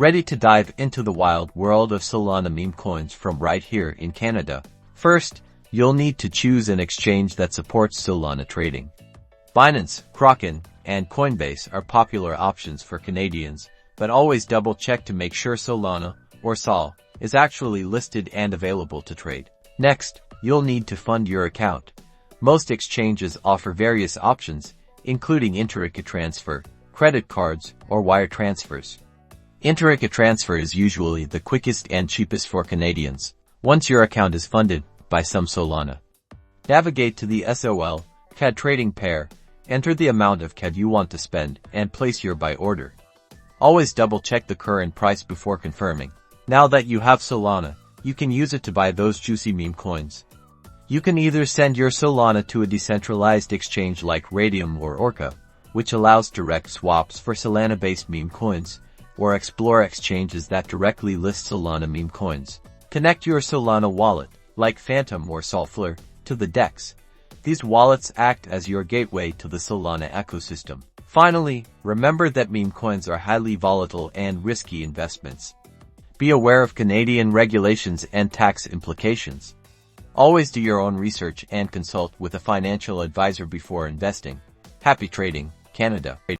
Ready to dive into the wild world of Solana meme coins from right here in Canada? First, you'll need to choose an exchange that supports Solana trading. Binance, Kraken, and Coinbase are popular options for Canadians, but always double-check to make sure Solana, or SOL, is actually listed and available to trade. Next, you'll need to fund your account. Most exchanges offer various options, including inter-account transfer, credit cards, or wire transfers. Inter-account transfer is usually the quickest and cheapest for Canadians, once your account is funded by some Solana. Navigate to the SOL-CAD trading pair, enter the amount of CAD you want to spend, and place your buy order. Always double-check the current price before confirming. Now that you have Solana, you can use it to buy those juicy meme coins. You can either send your Solana to a decentralized exchange like Radium or Orca, which allows direct swaps for Solana-based meme coins, or explore exchanges that directly list Solana meme coins. Connect your Solana wallet, like Phantom or Solflare, to the DEX. These wallets act as your gateway to the Solana ecosystem. Finally, remember that meme coins are highly volatile and risky investments. Be aware of Canadian regulations and tax implications. Always do your own research and consult with a financial advisor before investing. Happy trading, Canada.